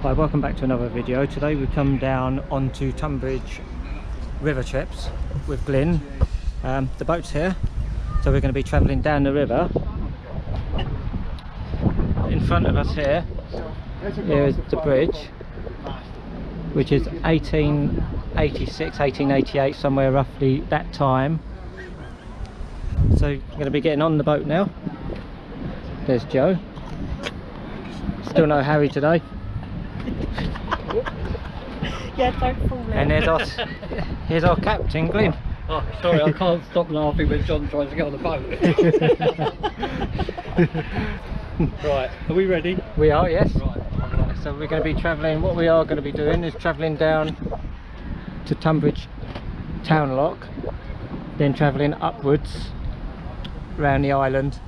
Hi, welcome back to another video. Today we come down onto Tonbridge river trips with Glyn. The boat's here, so we're going to be travelling down the river. In front of us here is the bridge, which is 1886, 1888, somewhere roughly that time. So we're going to be getting on the boat now. There's Joe. Still no Harry today. Yeah, don't fall in. And here's our captain, Glyn. Oh, sorry, I can't stop laughing when John tries to get on the boat. Right, are we ready? We are, yes. Right. So we're going to be travelling, what we are going to be doing is travelling down to Tonbridge town lock, then travelling upwards around the island,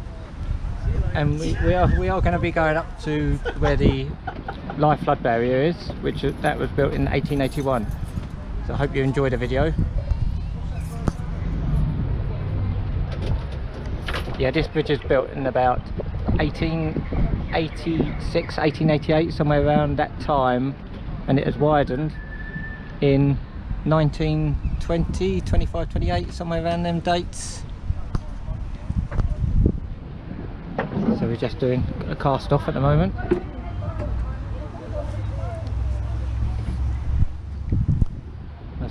and we are going to be going up to where the live flood barrier is, that was built in 1881. So I hope you enjoyed the video. Yeah, this bridge is built in about 1886, 1888, somewhere around that time, and it has widened in 1920, 25, 28, somewhere around them dates. So we're just doing a cast off at the moment.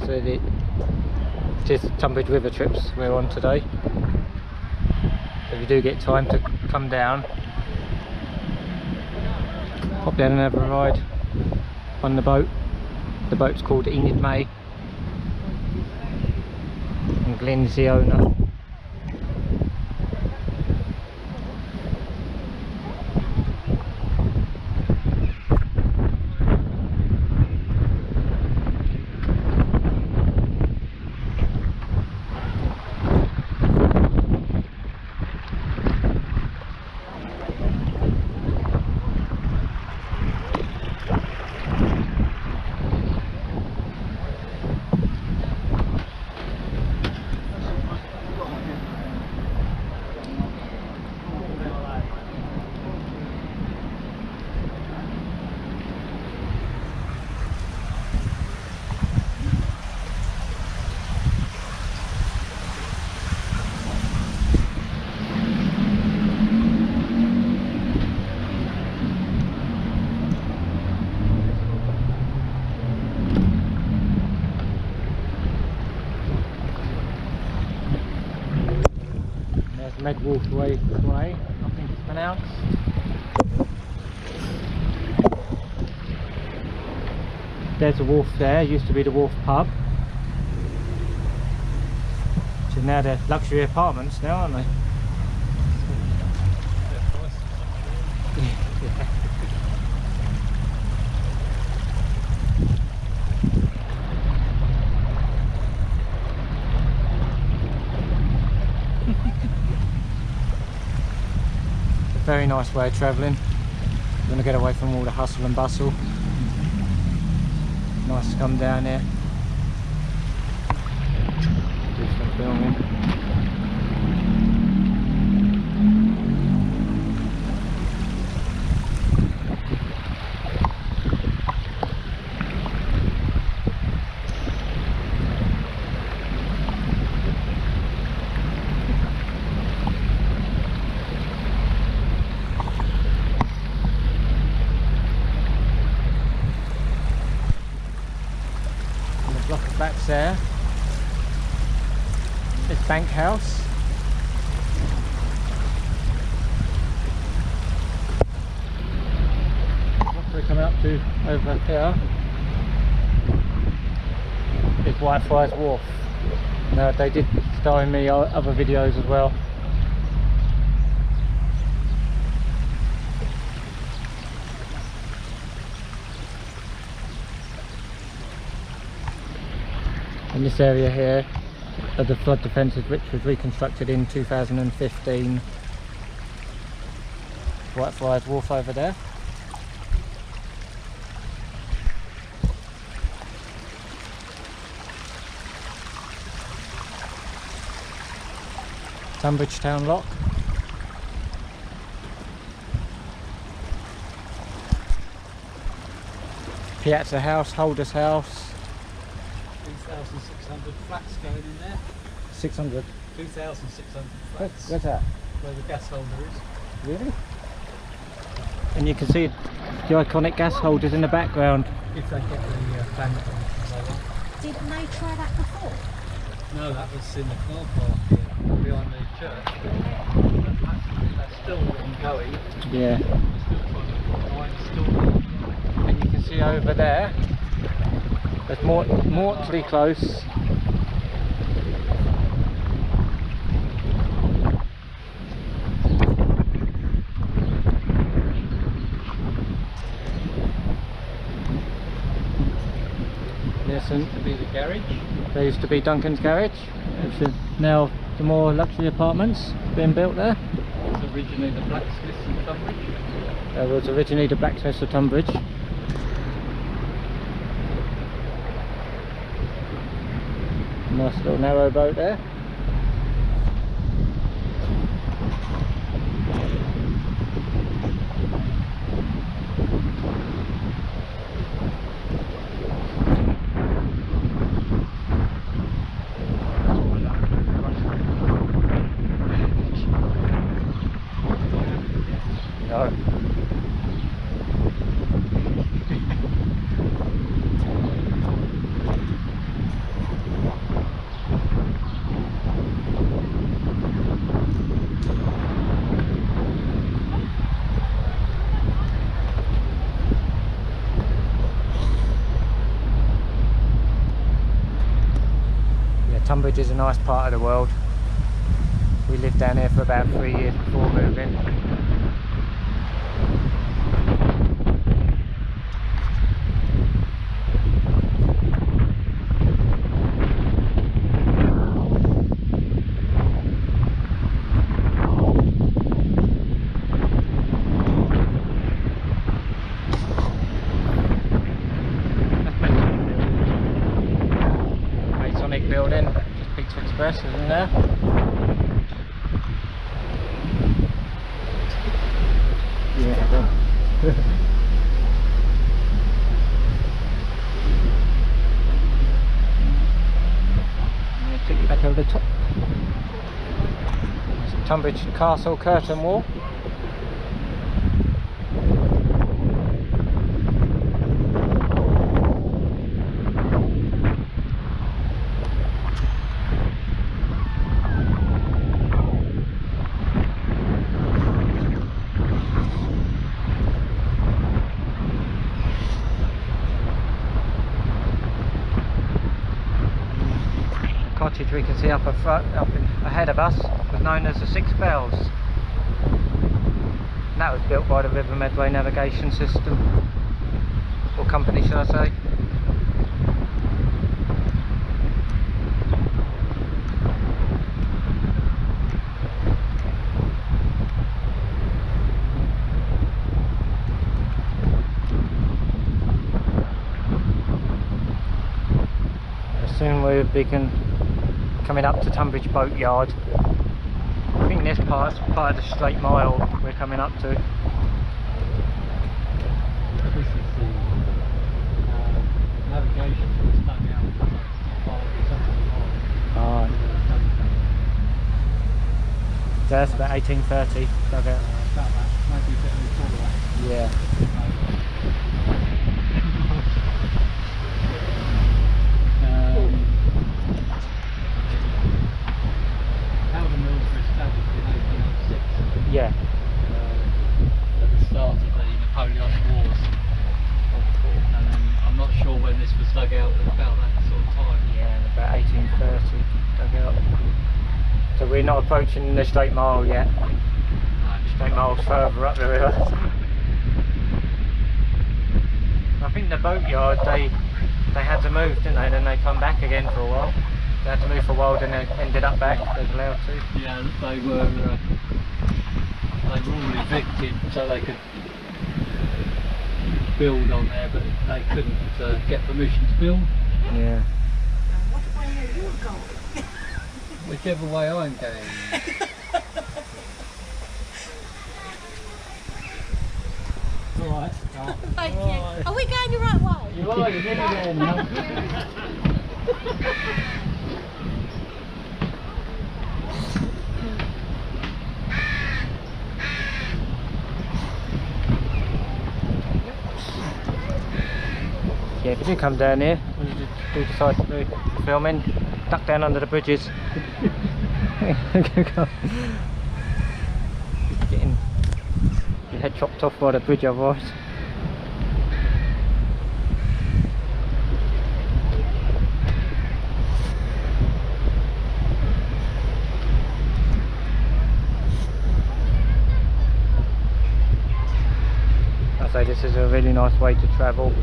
So it is Tonbridge river trips we're on today. If you do get time to come down, pop down and have a ride on the boat. The boat's called Enid May, and Glyn's the owner. Medwolf Way, I think it's pronounced. There's a wharf there, used to be the Wharf Pub, which is now the luxury apartments now, aren't they? Very nice way of travelling. We're going to get away from all the hustle and bustle. Nice to come down here, do some filming. Block of flats there. It's Bank House. What we're coming up to over here is Whitefriars Wharf. Now they did star in me other videos as well. In this area here are the flood defences, which was reconstructed in 2015. Whitefriars Wharf over there. Tonbridge Town Lock. Piazza House, Holder's House. 2,600 flats going in there. 600. 2,600 flats. Where's that? Where the gas holder is. Really? And you can see the iconic gas holders in the background. If they get the planet and so on. Didn't they try that before? No, that was in the car park here, behind the church. That's still ongoing. Yeah. Still trying to put lines still. And you can see over there, there's Mortley Close. Used to be the garage. There used to be Duncan's garage. It's now the more luxury apartments being built there. It was originally the blacksmiths in Tonbridge. There was originally the blacksmiths of Tonbridge. Nice little narrow boat there. No. Yeah, Tonbridge is a nice part of the world. We lived down here for about 3 years before moving. Masonic building, just Pizza Express, isn't there? Yeah. Take you back over the top. There's Tonbridge Castle curtain wall. Cottage we can see up ahead of us was known as the Six Bells. And that was built by the River Medway Navigation System, or company should I say. Soon we'll be coming up to Tonbridge Boatyard. I think this part's part of the straight mile we're coming up to. This is the navigation that's dug out. Alright. So that's about 1830 dug out. About that, maybe a bit before that. Yeah. Gunpowder Mills were established in 1806 Yeah. at the start of the Napoleonic Wars. And then I'm not sure when this was dug out, but about that sort of time. Yeah, about 1830 dug out. So we're not approaching the straight mile yet. Straight mile's further up the river. I think the boatyard they had to move, didn't they? Then they come back again for a while. They had to move for a while, then they ended up back. They were allowed to. Yeah, they were all evicted so they could build on there, but they couldn't get permission to build. Yeah. What way are you going? Whichever way I'm going. Alright. Thank you. Are we going the right way? You are, you're nearly there now. Yeah, if you do come down here, when you do decide to do filming, duck down under the bridges. Getting your head chopped off by the bridge otherwise. I say this is a really nice way to travel.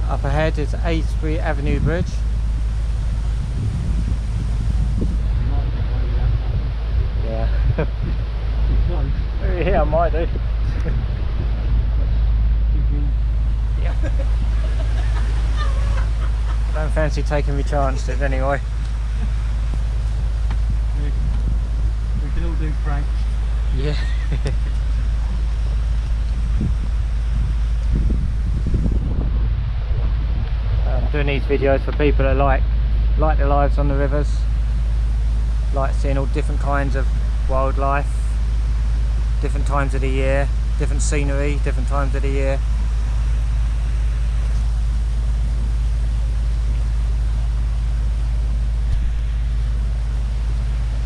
Up ahead is A3 Avenue Bridge. Yeah. Yeah, I might do. Yeah. Don't fancy taking me chances anyway. We can all do pranks. Yeah. I'm doing these videos for people that like their lives on the rivers, like seeing all different kinds of wildlife, different times of the year, different scenery, different times of the year.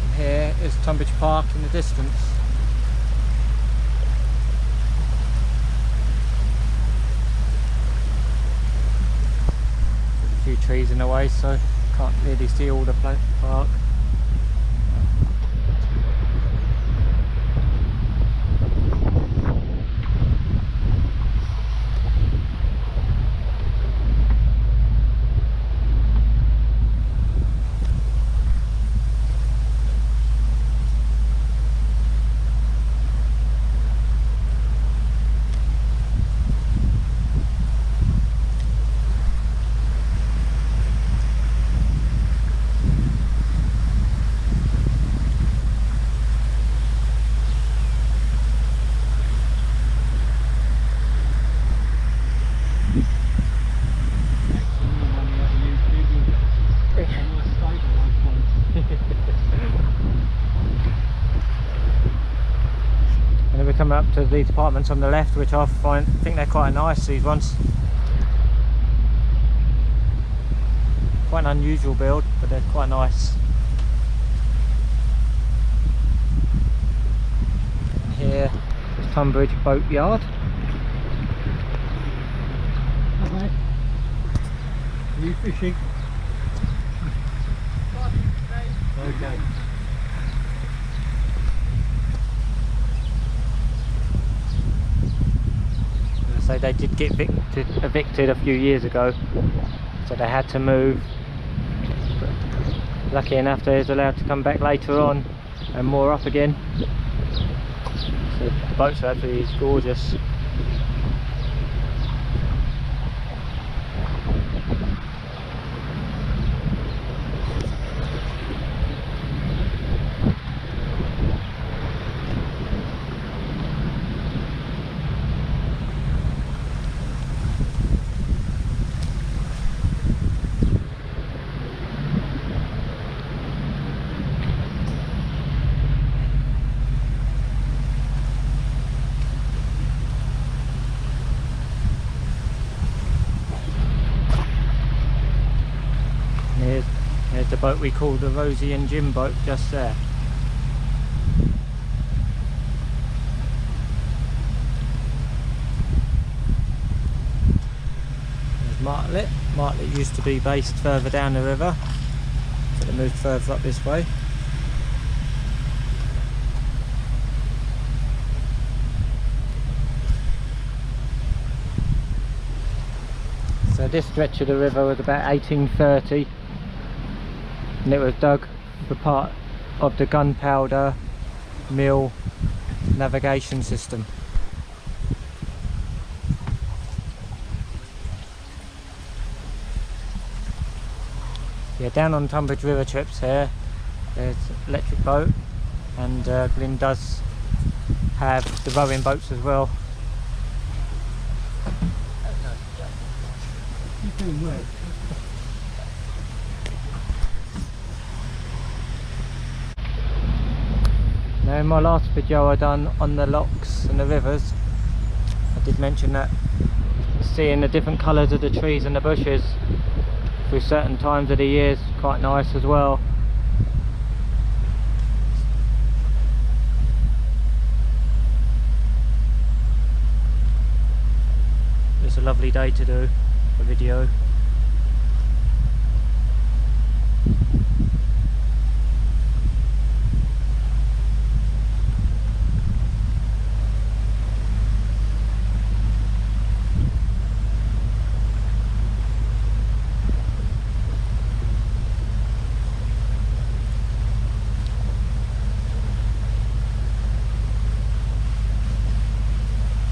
And here is Tonbridge Park in the distance. A few trees in the way, so can't really see all the park. And then we come up to these apartments on the left, which I think they're quite nice, these ones. Quite an unusual build, but they're quite nice. And here is Tonbridge Boat Yard. Alright. Are you fishing? Okay. So they did get evicted a few years ago, so they had to move. But lucky enough they was allowed to come back later on and moor up again. So the boats are absolutely gorgeous. There's the boat we call the Rosie and Jim boat just there. There's Martlet. Martlet used to be based further down the river, so they moved further up this way. So this stretch of the river was about 1830, and it was dug for part of the Gunpowder Mill navigation system. Yeah, down on Tonbridge river trips here, there's electric boat, and Glyn does have the rowing boats as well. Now in my last video I done on the locks and the rivers, I did mention that seeing the different colours of the trees and the bushes through certain times of the year is quite nice as well. It's a lovely day to do a video.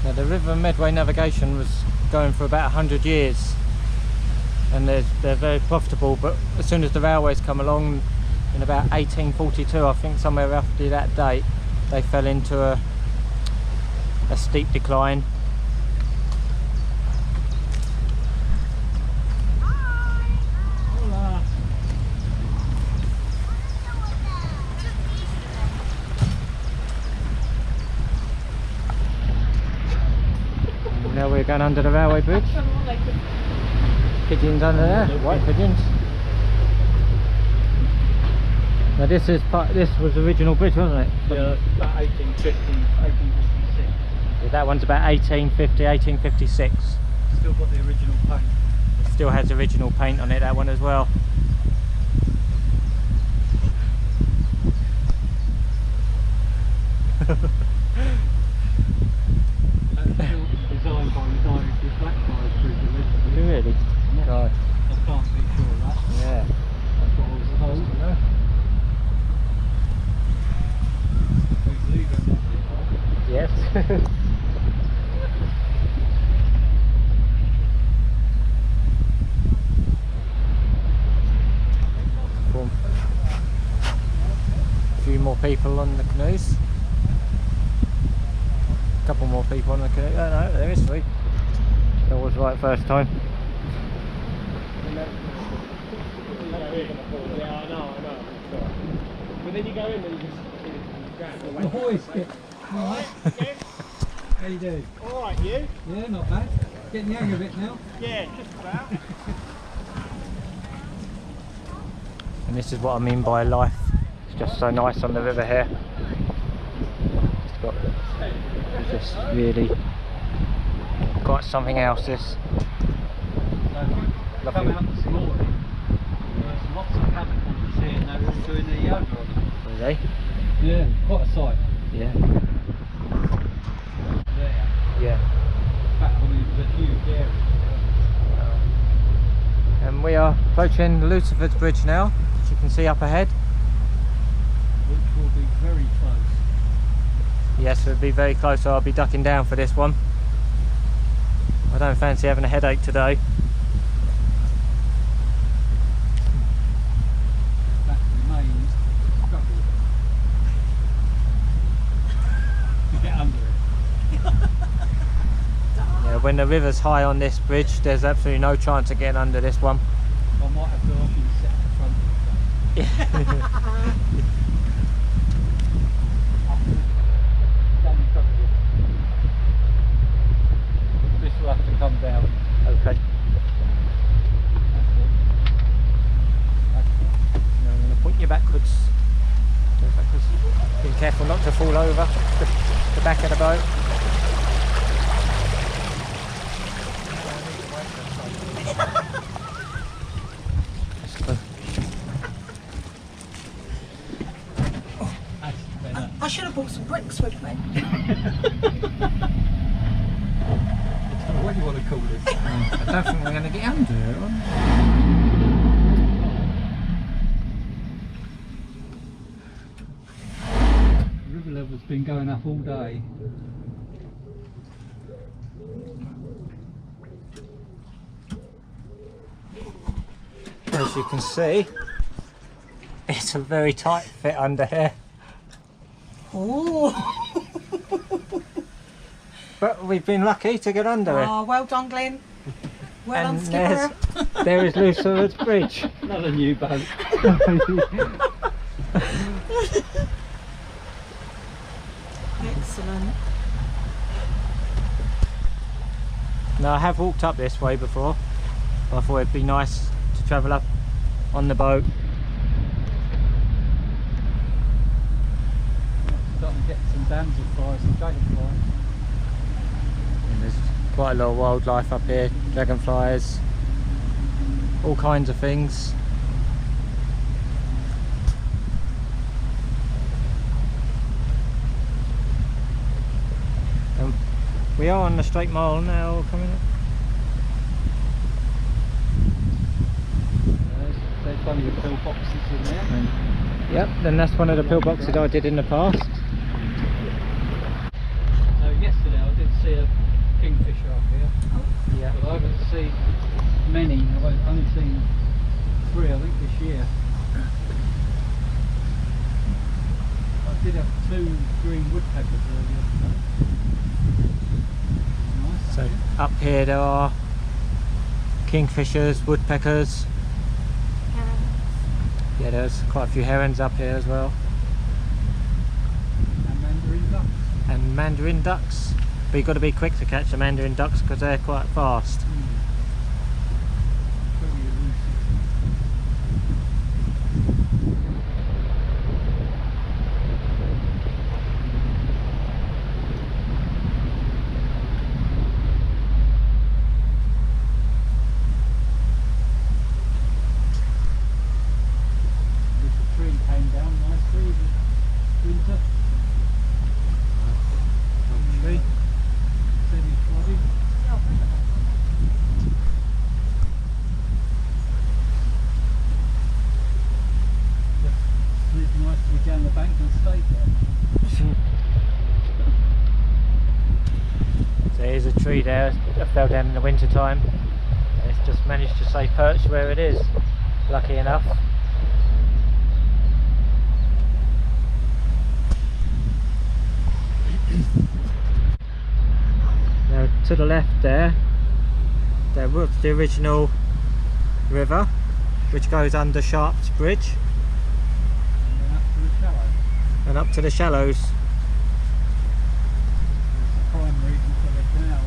Now the River Medway navigation was going for about 100 years, and they're very profitable, but as soon as the railways come along in about 1842, I think somewhere roughly that date, they fell into a steep decline. Now we're going under the railway bridge. Pigeons under there, white pigeons. Now this was the original bridge, wasn't it? Yeah, about 1850, 1856. Yeah, that one's about 1850, 1856. Still got the original paint. It still has original paint on it, that one as well. Designed by the guy who did black guys through the list. Really? God. I can't be sure of that. Yeah. That's what I was told. Yes. A few more people on the canoes. A couple more people on the canoe. Oh no, there is three. That was right first time. Yeah, I know. But then you go in and you just Boys, alright. How you doing? Alright, you? Yeah, not bad. Getting the hang of it now. Yeah, just about. And this is what I mean by life. It's just so nice on the river here. It's just really quite something else, this. Come out this morning. There's lots of cabins here and they're all doing their yoga on them. Really? Yeah, quite a sight. Yeah. There. Yeah. In fact, I mean, it's a huge area. And we are approaching Lucifer's bridge now, as you can see up ahead. Which will be very close. Yes, we'll be very close, so I'll be ducking down for this one. I don't fancy having a headache today. That remains struggle. To get under it. Yeah, when the river's high on this bridge, there's absolutely no chance of getting under this one. I might have to offer you to sit at the front of the boat. This will have to come down. Okay. That's it. Now I'm going to point you backwards. Go backwards. Be careful not to fall over the back of the boat. have brought some bricks with me. What do you want to call this? I don't think we're going to get under it. The river level's been going up all day. As you can see, it's a very tight fit under here. Oh, But we've been lucky to get under it. oh, well done, Glenn. Well done, And Skipper. there is Lucifer's Bridge. Another new boat. Excellent. Now I have walked up this way before. I thought it'd be nice to travel up on the boat. Starting to get some damselflies and dragonflies. And there's quite a lot of wildlife up here, dragonflies, all kinds of things. We are on the straight mile now coming up. There's one of your pillboxes in there. Yep, then that's one of the pillboxes I did in the past. So yesterday I did see a kingfisher up here. Yeah. But I haven't seen many. I've only seen 3 I think this year. I did have 2 green woodpeckers earlier today. Nice. So up here there are kingfishers, woodpeckers. Yeah, there's quite a few herons up here as well. And mandarin ducks. And mandarin ducks. But you've got to be quick to catch the mandarin ducks because they're quite fast. Very elusive. The tree came down nicely in winter. Tree. Semi-flooded. Just slid nicely down the bank and stayed there. So here's a tree there that fell down in the winter time. It's just managed to stay perched where it is, lucky enough. Now to the left there was the original river which goes under Sharp's Bridge And then up to the shallows. and up to the shallows. That's the prime reason for the canal.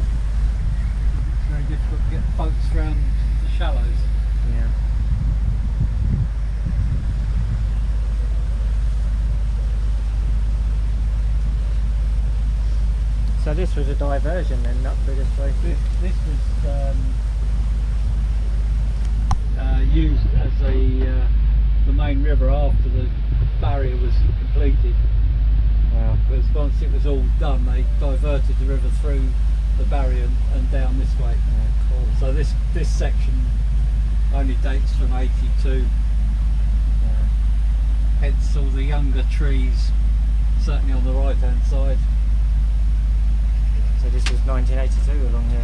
It's very difficult to get boats around the shallows. Yeah. So this was a diversion then up through this way. This was used as the main river after the barrier was completed. Wow. Because once it was all done, they diverted the river through the barrier and down this way. Yeah, cool. So this section only dates from '82. Yeah. Hence all the younger trees, certainly on the right hand side. So this was 1982 along here.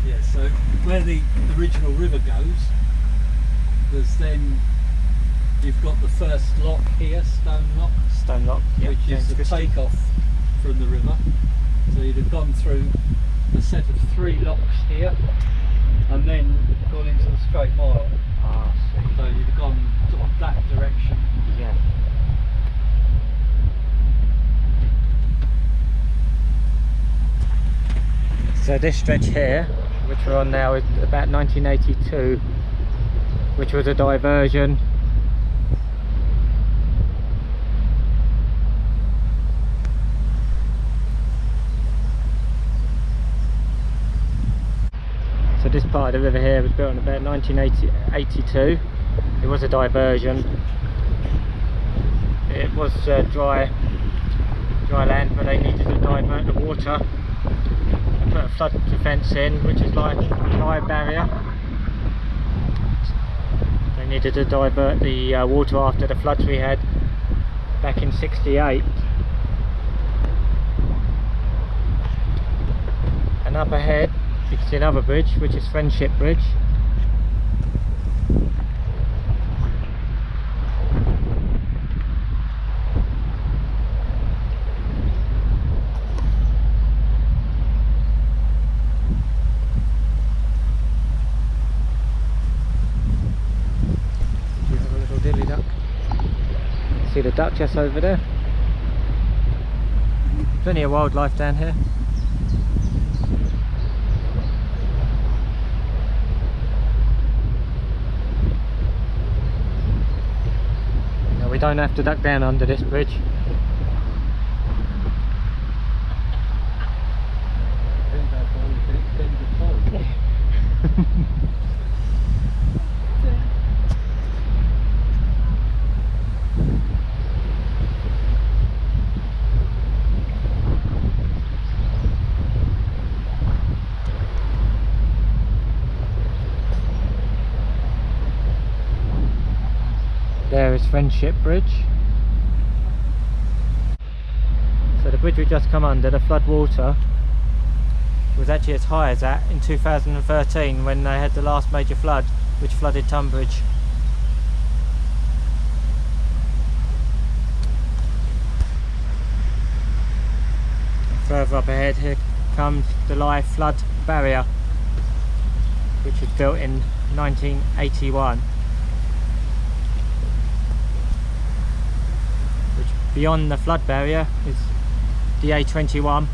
Yeah, so where the original river goes, there's then you've got the first lock here, Stone Lock, Stone Lock, yeah, which is James the Christie. takeoff from the river. So you'd have gone through a set of 3 locks here and then gone into the straight mile. Ah, I see. So you'd have gone sort of that direction. Yeah. So this stretch here, which we're on now, is about 1982, which was a diversion. part of the river here was built in about 1982. It was a diversion. It was dry land, but they needed to divert the water and put a flood defence in, which is like a high barrier. They needed to divert the water after the floods we had back in '68. And up ahead you can see another bridge, which is Friendship Bridge. You have a little dilly duck. See the duck just over there. Plenty of wildlife down here. We don't have to duck down under this bridge. There is Friendship Bridge. So the bridge we just come under, the flood water was actually as high as that in 2013 when they had the last major flood, which flooded Tonbridge. Further up ahead here comes the live flood barrier, which was built in 1981. Beyond the flood barrier is the A21.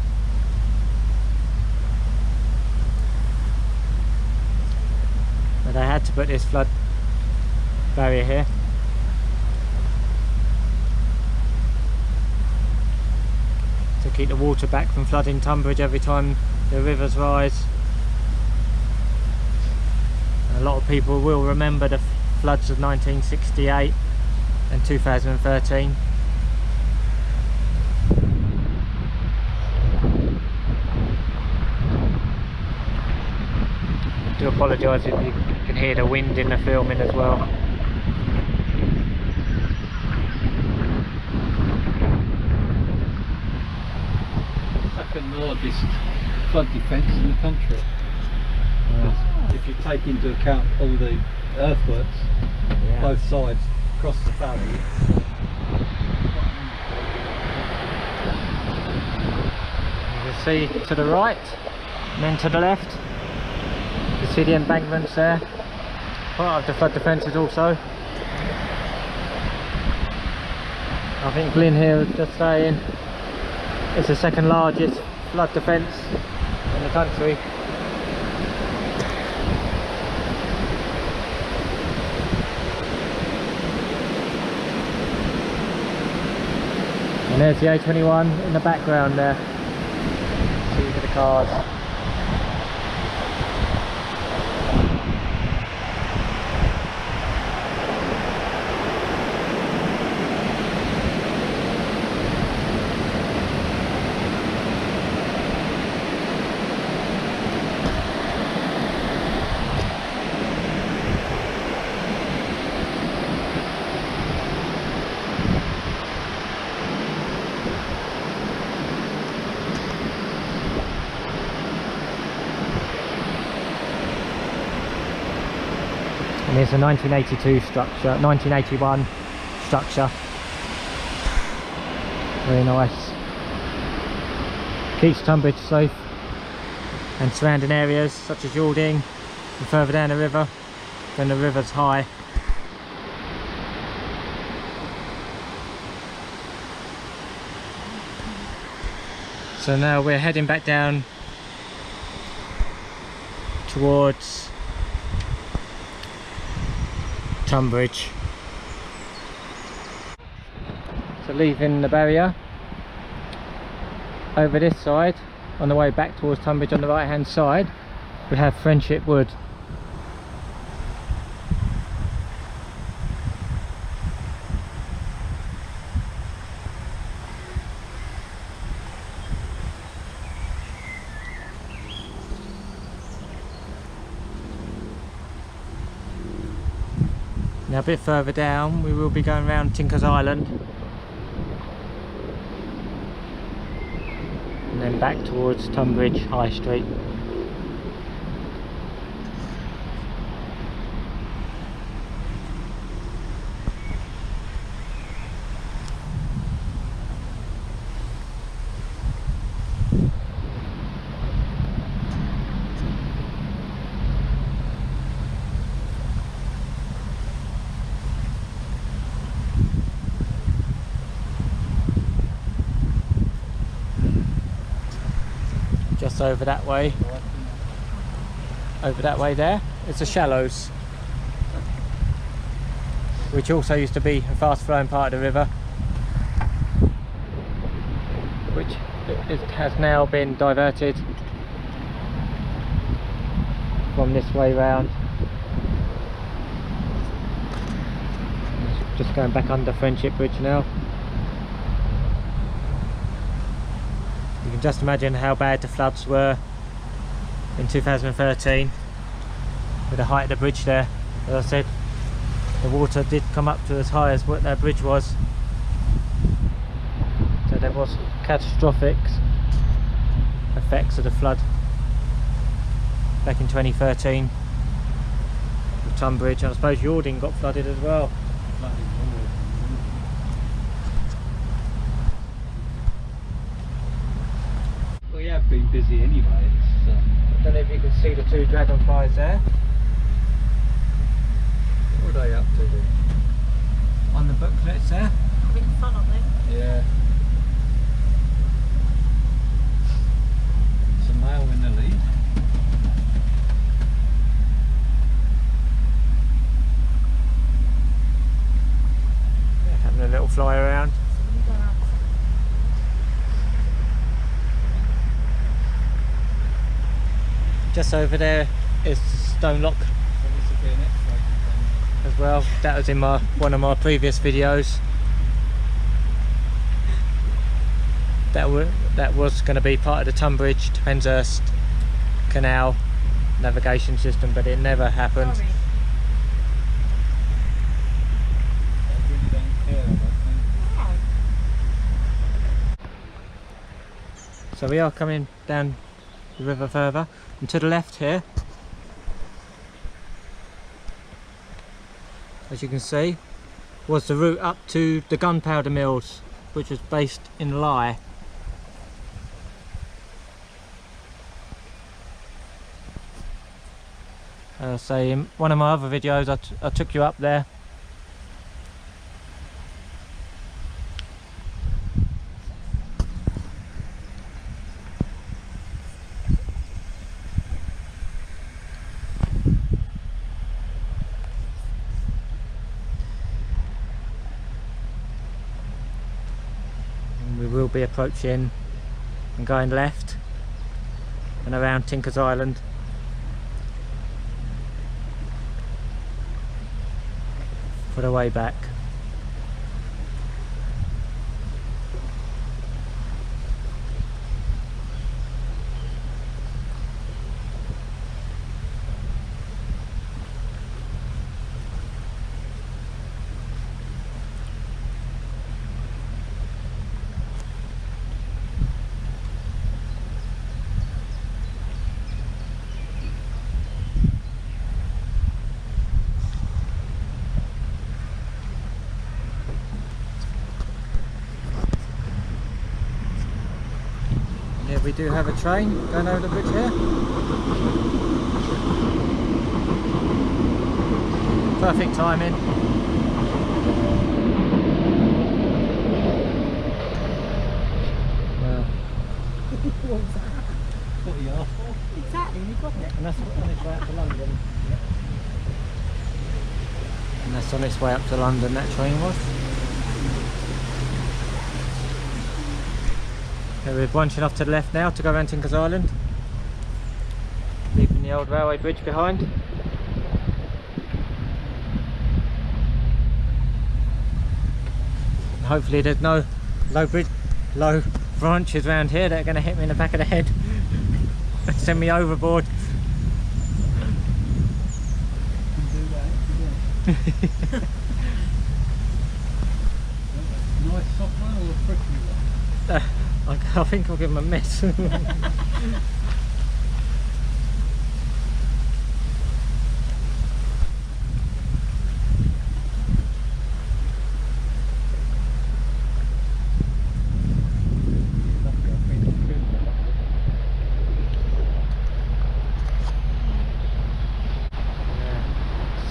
But they had to put this flood barrier here. To keep the water back from flooding Tonbridge every time the rivers rise. And a lot of people will remember the floods of 1968 and 2013. I do apologise if you can hear the wind in the filming as well. Second largest flood defence in the country. Wow. If you take into account all the earthworks, Yeah. both sides across the valley. You can see to the right and then to the left. You can see the embankments there. Part of the flood defences also. I think Glyn here was just saying it's the second largest flood defence in the country. And there's the A21 in the background there. See the cars. And it's a 1982 structure, 1981 structure. Very nice. Keeps Tonbridge safe and surrounding areas such as Yalding and further down the river when the river's high. So now we're heading back down towards Tonbridge. So leaving the barrier over this side on the way back towards Tonbridge on the right hand side we have Friendship Wood. Now a bit further down we will be going around Tinker's Island and then back towards Tonbridge High Street. Just over that way there, it's the Shallows, which also used to be a fast flowing part of the river, which it has now been diverted from this way round. Just going back under Friendship Bridge now. You can just imagine how bad the floods were in 2013 with the height of the bridge there. As I said, the water did come up to as high as what that bridge was, so there was catastrophic effects of the flood back in 2013 with Tonbridge, and I suppose Yording got flooded as well. We have been busy anyway. I don't know if you can see the two dragonflies there. What are they up to then? On the booklets there. Having fun, aren't they? Yeah. It's a male in the lead. Yeah, having a little fly around. Just over there is Stone Lock as well. That was in one of my previous videos. That was going to be part of the Tonbridge to Penshurst Canal navigation system, but it never happened. Sorry. So we are coming down the river further, and to the left here, as you can see, was the route up to the Gunpowder Mills, which was based in Lye. So in one of my other videos I took you up there. We will be approaching and going left and around Tinker's Island. For the way back. We do have a train going over the bridge here. Perfect timing. Well, What was that? What are you after? Exactly, you got it. and that's on its way up to London. And that's on its way up to London, that train was. Okay, we're branching off to the left now to go around Tinker's Island, leaving the old railway bridge behind. And hopefully there's no low branches around here that are going to hit me in the back of the head and send me overboard. Nice soft one or a prickly one? I think I'll give him a miss.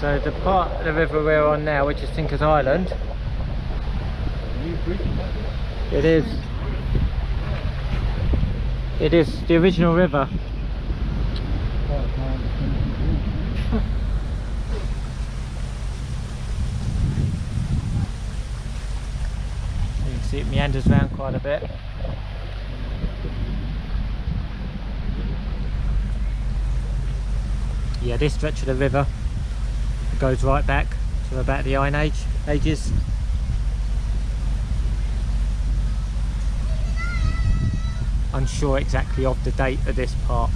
So the part of the river we're on now, which is Tinker's Island, New bridge like this? it is the original river. You can see it meanders around quite a bit. Yeah, this stretch of the river goes right back to about the Iron Ages. Unsure exactly of the date of this part.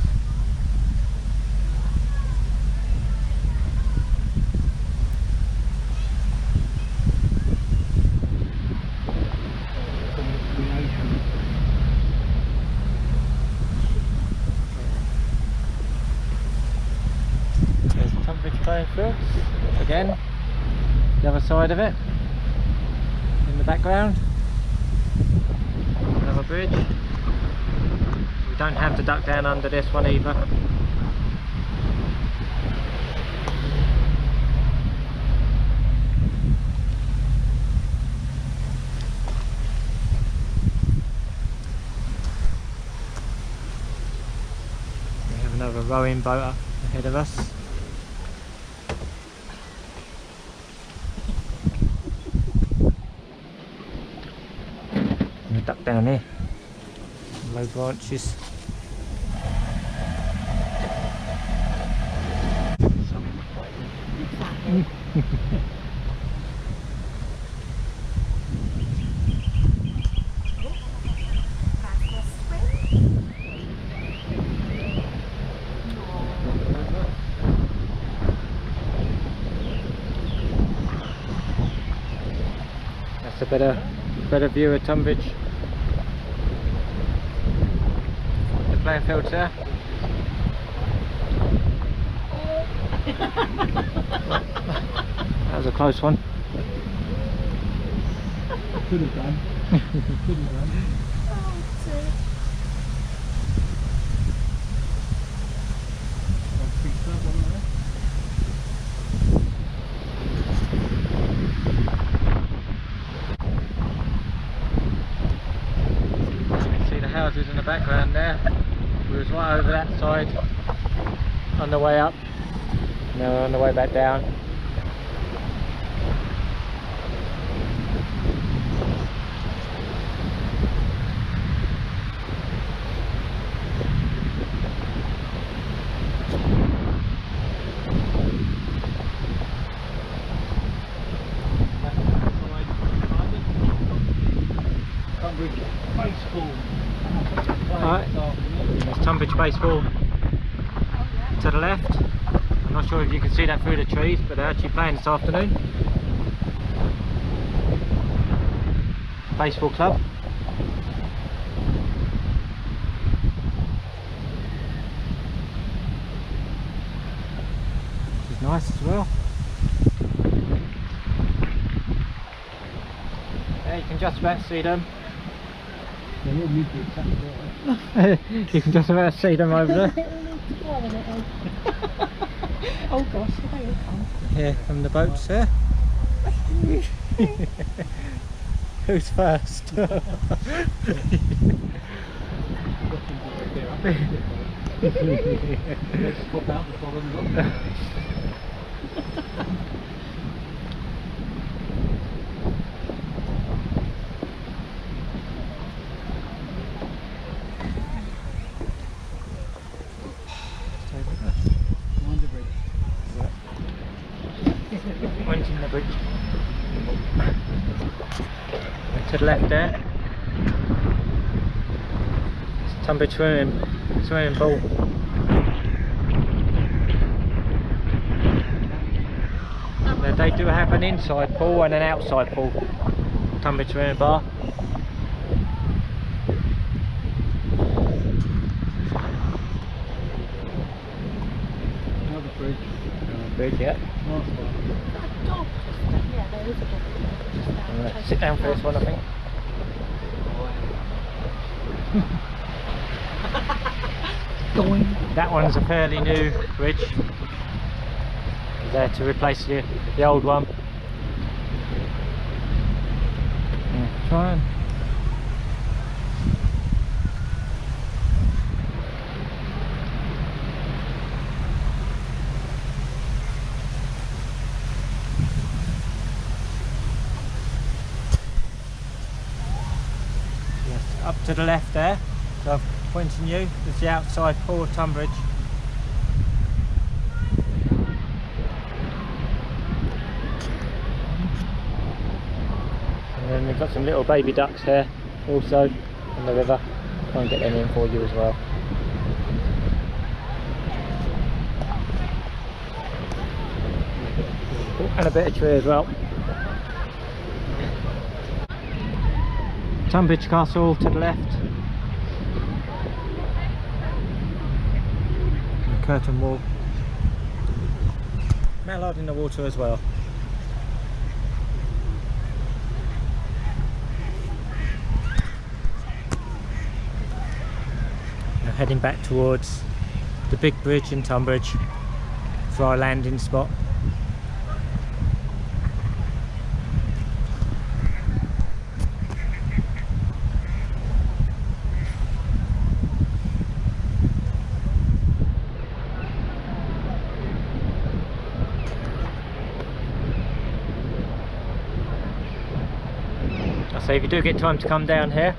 There's Tonbridge playing fields again, the other side of it in the background. Another bridge. We don't have to duck down under this one either. We have another rowing boat ahead of us. I'm gonna duck down here. Low branches. That's a better view of Tonbridge. The playing fields there. That was a close one. Could have done. Could have done. You can see the houses in the background there. We was right over that side on the way up. Now we're on the way back down. Alright, there's Tonbridge baseball to the left. I'm not sure if you can see that through the trees, but they're actually playing this afternoon. Baseball club. Which is nice as well. Yeah, you can just about see them. You can just about see them over there. Oh gosh, here you come. Here come the boats there. Who's first? Let's pop out the following one. One's in the bridge. To the left there. It's Tonbridge swimming pool. Then they do have an inside pool and an outside pool. Tonbridge Marine Bar. Another bridge. Bridge, yeah. Nice one. Dog. Yeah, there is a dog just down. Alright, sit down for this one, I think. That one's a fairly new bridge. There to replace the old one. Yeah, try and yes, up to the left there. So I'm pointing you. There's the outside pool of Tonbridge. And then we've got some little baby ducks here also on the river. Try and get them in for you as well. Oh, and a bit of tree as well. Tonbridge Castle to the left. And curtain wall. Mallard in the water as well. Now heading back towards the big bridge in Tonbridge for our landing spot. So if you do get time to come down here,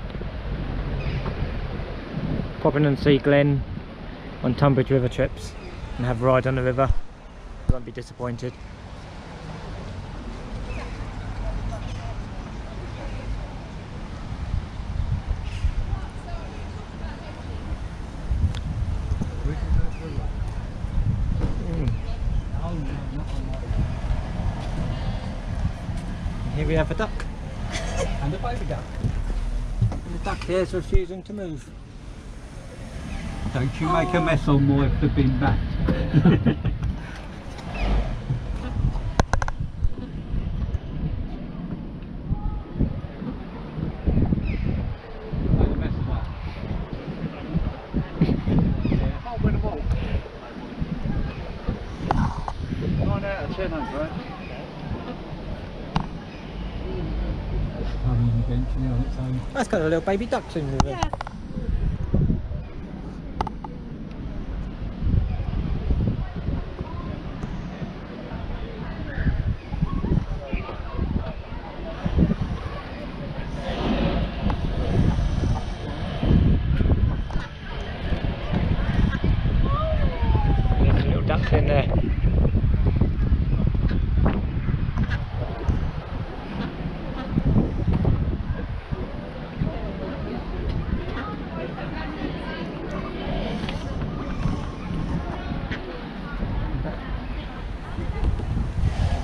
pop in and see Glenn on Tonbridge river trips and have a ride on the river. You won't be disappointed. Here we have a duck. And a baby duck. And the duck here is refusing to move. Don't you make a mess on my flipping bat. Make a mess of that. Yeah, can't win them all. 9 out of 10, right? Eventually on its own. That's got a little baby ducks in the river. Yeah. There's some little ducks in there.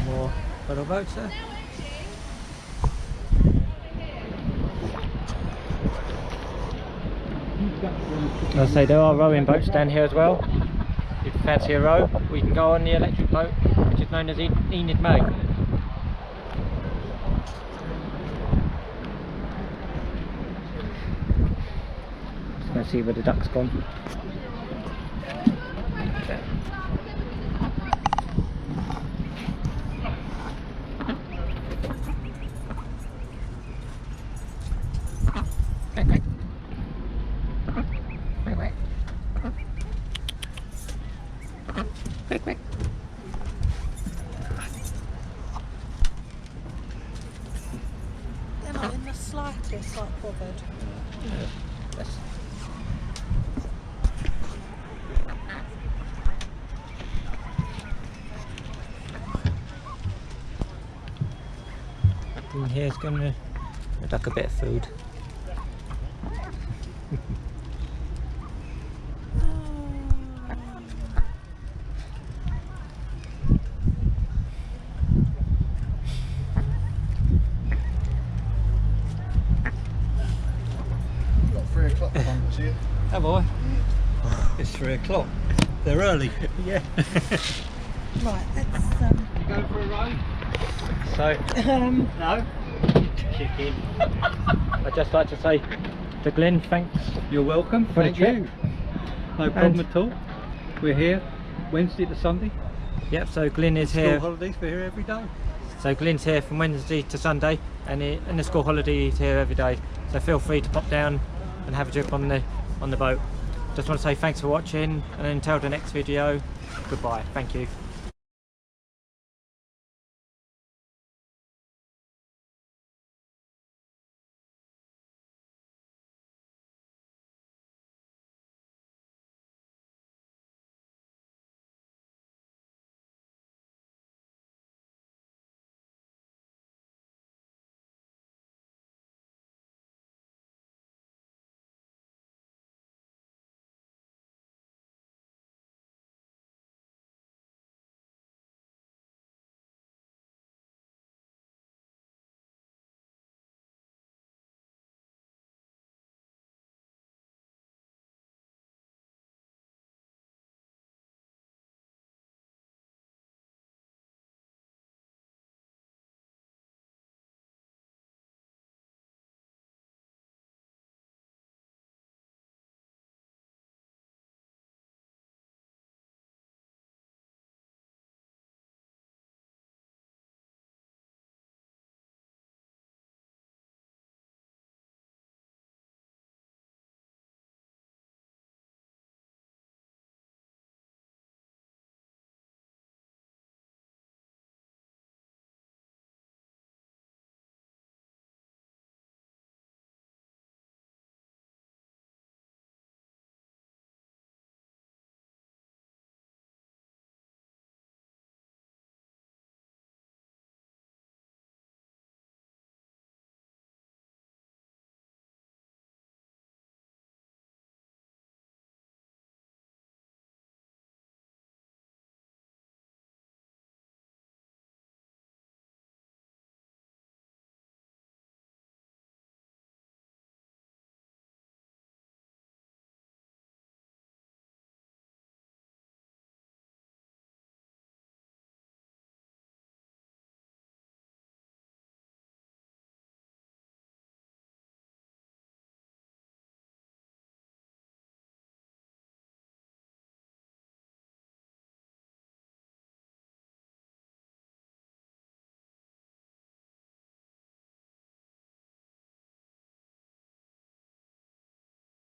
More little boats there. I'll say there are rowing boats down here as well. If you fancy a row, we can go on the electric boat, which is known as Enid May. Just going to see where the duck's gone. They're not in the slightest like bothered. Yes. In here's gonna duck a bit of food. o'clock lunch here. Have I? It's 3 o'clock. They're early. Yeah. Right, let's You going for a ride? So, No. chicken. I'd just like to say to Glenn, thanks. You're welcome. For the Thank trip. you. No problem And- at all. We're here Wednesday to Sunday. Yep, so Glenn is School here. holidays, we're here every day. So Glenn's here from Wednesday to Sunday, and in the school holiday he's here every day. So feel free to pop down and have a drink on the boat. Just want to say thanks for watching, and until the next video, goodbye. Thank you.